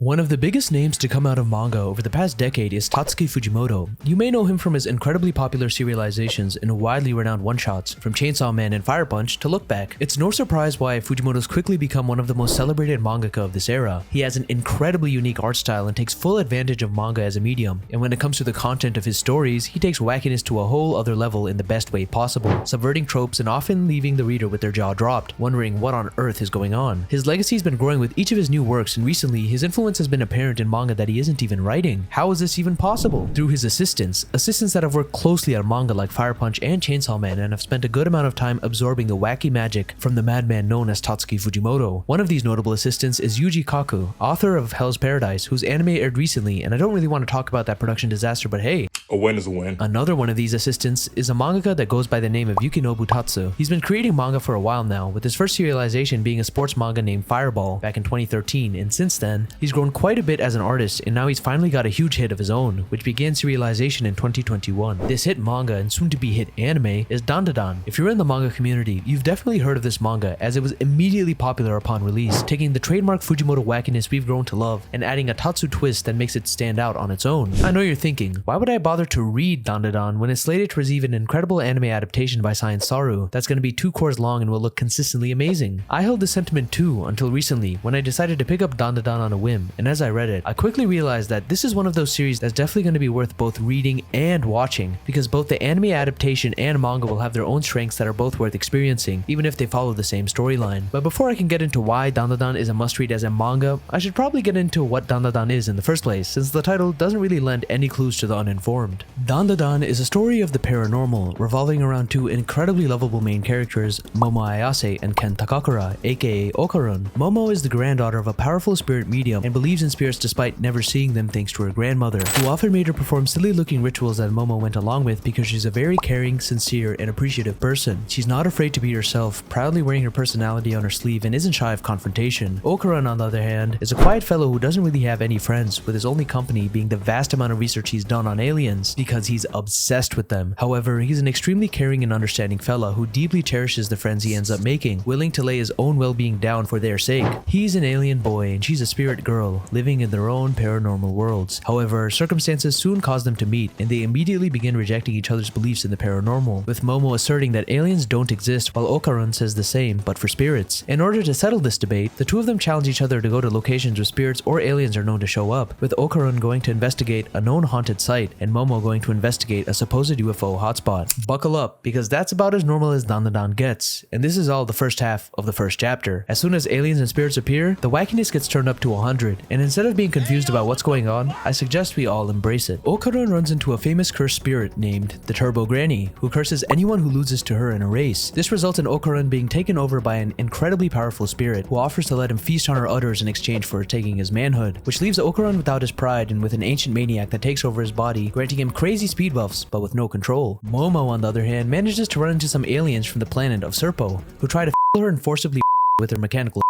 One of the biggest names to come out of manga over the past decade is Tatsuki Fujimoto. You may know him from his incredibly popular serializations and widely renowned one-shots, from Chainsaw Man and Fire Punch to Look Back. It's no surprise why Fujimoto's quickly become one of the most celebrated mangaka of this era. He has an incredibly unique art style and takes full advantage of manga as a medium, and when it comes to the content of his stories, he takes wackiness to a whole other level in the best way possible, subverting tropes and often leaving the reader with their jaw dropped, wondering what on earth is going on. His legacy's been growing with each of his new works, and recently his influence has been apparent in manga that he isn't even writing. How is this even possible? Through his assistants that have worked closely on manga like Fire Punch and Chainsaw Man and have spent a good amount of time absorbing the wacky magic from the madman known as Tatsuki Fujimoto. One of these notable assistants is Yuji Kaku, author of Hell's Paradise, whose anime aired recently, and I don't really want to talk about that production disaster, but hey, a win is a win. Another one of these assistants is a mangaka that goes by the name of Yukinobu Tatsu. He's been creating manga for a while now, with his first serialization being a sports manga named Fireball back in 2013, and since then, he's grown quite a bit as an artist, and now he's finally got a huge hit of his own, which began serialization in 2021. This hit manga and soon to be hit anime is Dandadan. If you're in the manga community, you've definitely heard of this manga as it was immediately popular upon release, taking the trademark Fujimoto wackiness we've grown to love and adding a Tatsu twist that makes it stand out on its own. I know you're thinking, why would I bother to read Dandadan when it's slated to receive an incredible anime adaptation by Science Saru that's going to be 2 cores long and will look consistently amazing? I held this sentiment too until recently when I decided to pick up Dandadan on a whim, and as I read it, I quickly realized that this is one of those series that's definitely going to be worth both reading and watching, because both the anime adaptation and manga will have their own strengths that are both worth experiencing, even if they follow the same storyline. But before I can get into why Dandadan is a must-read as a manga, I should probably get into what Dandadan is in the first place, since the title doesn't really lend any clues to the uninformed. Dandadan is a story of the paranormal, revolving around 2 incredibly lovable main characters, Momo Ayase and Ken Takakura, aka Okarun. Momo is the granddaughter of a powerful spirit medium and believes in spirits despite never seeing them thanks to her grandmother, who often made her perform silly looking rituals that Momo went along with because she's a very caring, sincere, and appreciative person. She's not afraid to be herself, proudly wearing her personality on her sleeve and isn't shy of confrontation. Okarun, on the other hand, is a quiet fellow who doesn't really have any friends, with his only company being the vast amount of research he's done on aliens because he's obsessed with them. However, he's an extremely caring and understanding fella who deeply cherishes the friends he ends up making, willing to lay his own well-being down for their sake. He's an alien boy and she's a spirit girl, living in their own paranormal worlds. However, circumstances soon cause them to meet, and they immediately begin rejecting each other's beliefs in the paranormal, with Momo asserting that aliens don't exist while Okarun says the same, but for spirits. In order to settle this debate, the two of them challenge each other to go to locations where spirits or aliens are known to show up, with Okarun going to investigate a known haunted site and Momo going to investigate a supposed UFO hotspot. Buckle up, because that's about as normal as Dandadan gets, and this is all the first half of the first chapter. As soon as aliens and spirits appear, the wackiness gets turned up to 100, and instead of being confused about what's going on, I suggest we all embrace it. Okarun runs into a famous cursed spirit named the Turbo Granny, who curses anyone who loses to her in a race. This results in Okarun being taken over by an incredibly powerful spirit who offers to let him feast on her udders in exchange for taking his manhood, which leaves Okarun without his pride and with an ancient maniac that takes over his body, granting him crazy speed buffs but with no control. Momo, on the other hand, manages to run into some aliens from the planet of Serpo, who try to her and forcibly with their mechanical.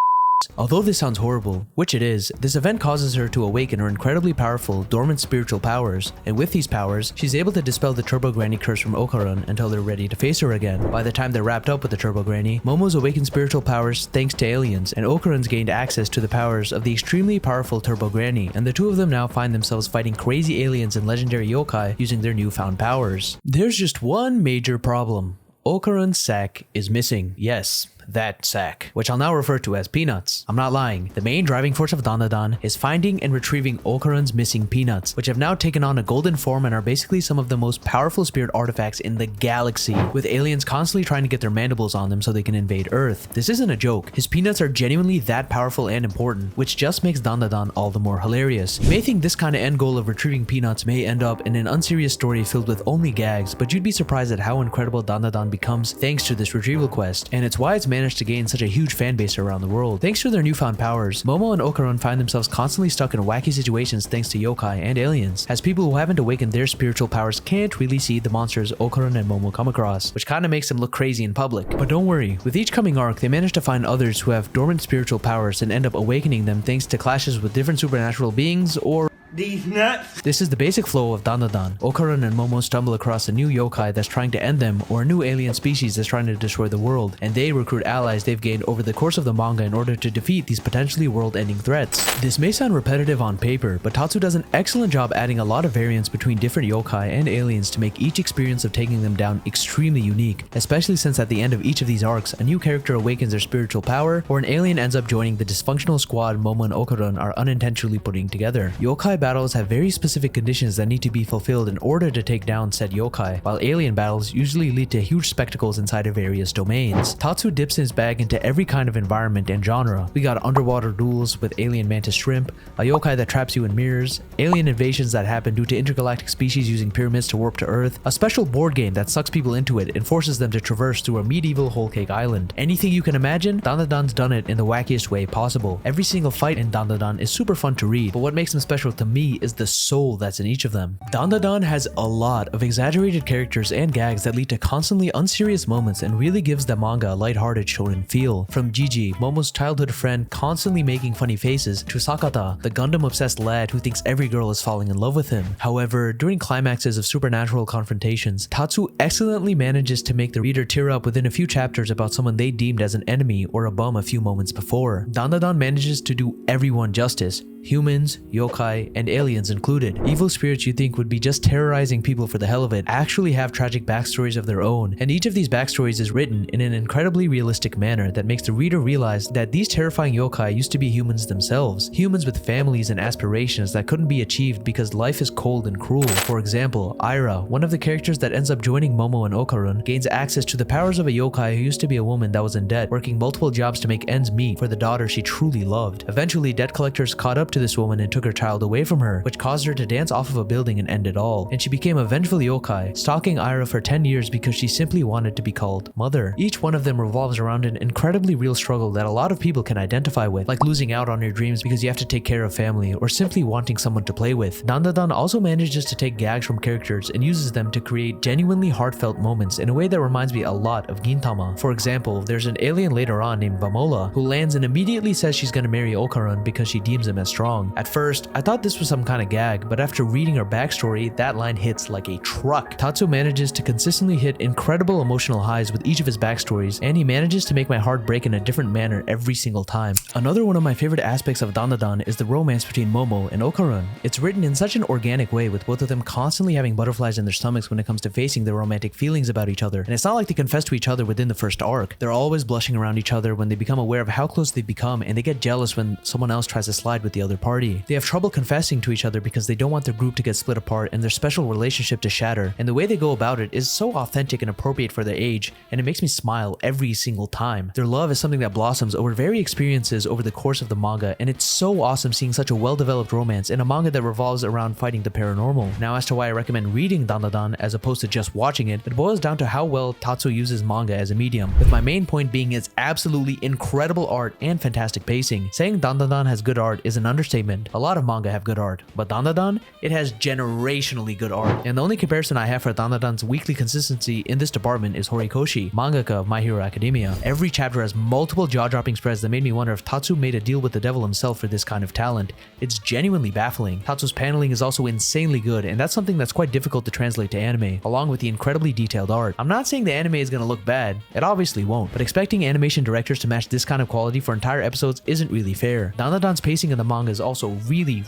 Although this sounds horrible, which it is, this event causes her to awaken her incredibly powerful, dormant spiritual powers, and with these powers, she's able to dispel the Turbo Granny curse from Okarun until they're ready to face her again. By the time they're wrapped up with the Turbo Granny, Momo's awakened spiritual powers thanks to aliens, and Okarun's gained access to the powers of the extremely powerful Turbo Granny, and the two of them now find themselves fighting crazy aliens and legendary yokai using their newfound powers. There's just one major problem. Okarun's sack is missing. Yes, that sack, which I'll now refer to as Peanuts. I'm not lying. The main driving force of Dandadan is finding and retrieving Okarun's missing peanuts, which have now taken on a golden form and are basically some of the most powerful spirit artifacts in the galaxy, with aliens constantly trying to get their mandibles on them so they can invade Earth. This isn't a joke. His peanuts are genuinely that powerful and important, which just makes Dandadan all the more hilarious. You may think this kind of end goal of retrieving peanuts may end up in an unserious story filled with only gags, but you'd be surprised at how incredible Dandadan becomes thanks to this retrieval quest, and it's why it's managed to gain such a huge fan base around the world. Thanks to their newfound powers, Momo and Okarun find themselves constantly stuck in wacky situations thanks to yokai and aliens, as people who haven't awakened their spiritual powers can't really see the monsters Okarun and Momo come across, which kinda makes them look crazy in public. But don't worry, with each coming arc, they manage to find others who have dormant spiritual powers and end up awakening them thanks to clashes with different supernatural beings or these nuts. This is the basic flow of Dandadan. Okarun and Momo stumble across a new yokai that's trying to end them, or a new alien species that's trying to destroy the world, and they recruit allies they've gained over the course of the manga in order to defeat these potentially world-ending threats. This may sound repetitive on paper, but Tatsu does an excellent job adding a lot of variance between different yokai and aliens to make each experience of taking them down extremely unique, especially since at the end of each of these arcs, a new character awakens their spiritual power, or an alien ends up joining the dysfunctional squad Momo and Okarun are unintentionally putting together. Yokai battles have very specific conditions that need to be fulfilled in order to take down said yokai, while alien battles usually lead to huge spectacles inside of various domains. Tatsu dips his bag into every kind of environment and genre. We got underwater duels with alien mantis shrimp, a yokai that traps you in mirrors, alien invasions that happen due to intergalactic species using pyramids to warp to Earth, a special board game that sucks people into it and forces them to traverse through a medieval whole cake island. Anything you can imagine, Dandadan's done it in the wackiest way possible. Every single fight in Dandadan is super fun to read, but what makes them special to me is the soul that's in each of them. Dandadan has a lot of exaggerated characters and gags that lead to constantly unserious moments and really gives the manga a lighthearted shonen feel. From Gigi, Momo's childhood friend constantly making funny faces, to Sakata, the Gundam-obsessed lad who thinks every girl is falling in love with him. However, during climaxes of supernatural confrontations, Tatsu excellently manages to make the reader tear up within a few chapters about someone they deemed as an enemy or a bum a few moments before. Dandadan manages to do everyone justice. Humans, yokai, and aliens included. Evil spirits you think would be just terrorizing people for the hell of it actually have tragic backstories of their own, and each of these backstories is written in an incredibly realistic manner that makes the reader realize that these terrifying yokai used to be humans themselves. Humans with families and aspirations that couldn't be achieved because life is cold and cruel. For example, Ira, one of the characters that ends up joining Momo and Okarun, gains access to the powers of a yokai who used to be a woman that was in debt, working multiple jobs to make ends meet for the daughter she truly loved. Eventually, debt collectors caught up to this woman and took her child away from her, which caused her to dance off of a building and end it all. And she became a vengeful yokai, stalking Ira for 10 years because she simply wanted to be called mother. Each one of them revolves around an incredibly real struggle that a lot of people can identify with, like losing out on your dreams because you have to take care of family, or simply wanting someone to play with. Dandadan also manages to take gags from characters and uses them to create genuinely heartfelt moments in a way that reminds me a lot of Gintama. For example, there's an alien later on named Vamola who lands and immediately says she's gonna marry Okarun because she deems him as strong. At first, I thought this was some kind of gag, but after reading her backstory, that line hits like a truck. Tatsu manages to consistently hit incredible emotional highs with each of his backstories, and he manages to make my heart break in a different manner every single time. Another one of my favorite aspects of Dandadan is the romance between Momo and Okarun. It's written in such an organic way, with both of them constantly having butterflies in their stomachs when it comes to facing their romantic feelings about each other. And it's not like they confess to each other within the first arc. They're always blushing around each other when they become aware of how close they've become, and they get jealous when someone else tries to slide with the other party. They have trouble confessing to each other because they don't want their group to get split apart and their special relationship to shatter, and the way they go about it is so authentic and appropriate for their age, and it makes me smile every single time. Their love is something that blossoms over various experiences over the course of the manga, and it's so awesome seeing such a well-developed romance in a manga that revolves around fighting the paranormal. Now, as to why I recommend reading Dandadan as opposed to just watching it, it boils down to how well Tatsu uses manga as a medium, with my main point being its absolutely incredible art and fantastic pacing. Saying Dandadan has good art is an understatement. A lot of manga have good art, but Dandadan, it has generationally good art. And the only comparison I have for Dandadan's weekly consistency in this department is Horikoshi, mangaka of My Hero Academia. Every chapter has multiple jaw-dropping spreads that made me wonder if Tatsu made a deal with the devil himself for this kind of talent. It's genuinely baffling. Tatsu's paneling is also insanely good, and that's something that's quite difficult to translate to anime, along with the incredibly detailed art. I'm not saying the anime is gonna look bad, it obviously won't, but expecting animation directors to match this kind of quality for entire episodes isn't really fair. Dandadan's pacing in the manga is also really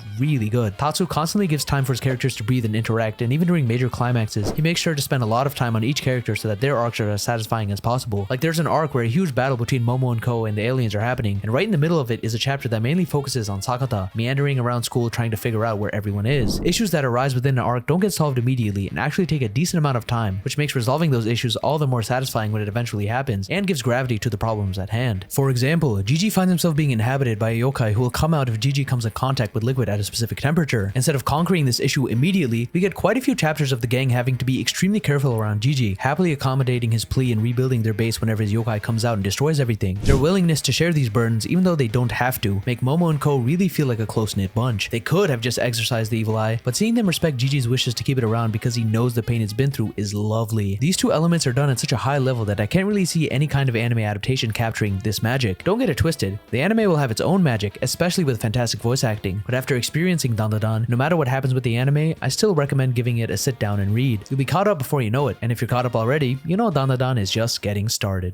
good. Tatsu constantly gives time for his characters to breathe and interact, and even during major climaxes, he makes sure to spend a lot of time on each character so that their arcs are as satisfying as possible. Like there's an arc where a huge battle between Momo and Ko and the aliens are happening, and right in the middle of it is a chapter that mainly focuses on Sakata, meandering around school trying to figure out where everyone is. Issues that arise within an arc don't get solved immediately and actually take a decent amount of time, which makes resolving those issues all the more satisfying when it eventually happens, and gives gravity to the problems at hand. For example, Gigi finds himself being inhabited by a yokai who will come out if Gigi comes in contact with liquid at a specific temperature. Instead of conquering this issue immediately, we get quite a few chapters of the gang having to be extremely careful around Gigi, happily accommodating his plea and rebuilding their base whenever his yokai comes out and destroys everything. Their willingness to share these burdens, even though they don't have to, make Momo and Ko really feel like a close-knit bunch. They could have just exercised the evil eye, but seeing them respect Gigi's wishes to keep it around because he knows the pain it's been through is lovely. These two elements are done at such a high level that I can't really see any kind of anime adaptation capturing this magic. Don't get it twisted, the anime will have its own magic, especially with fantastic realistic voice acting, but after experiencing Dandadan, no matter what happens with the anime, I still recommend giving it a sit down and read. You'll be caught up before you know it, and if you're caught up already, you know Dandadan is just getting started.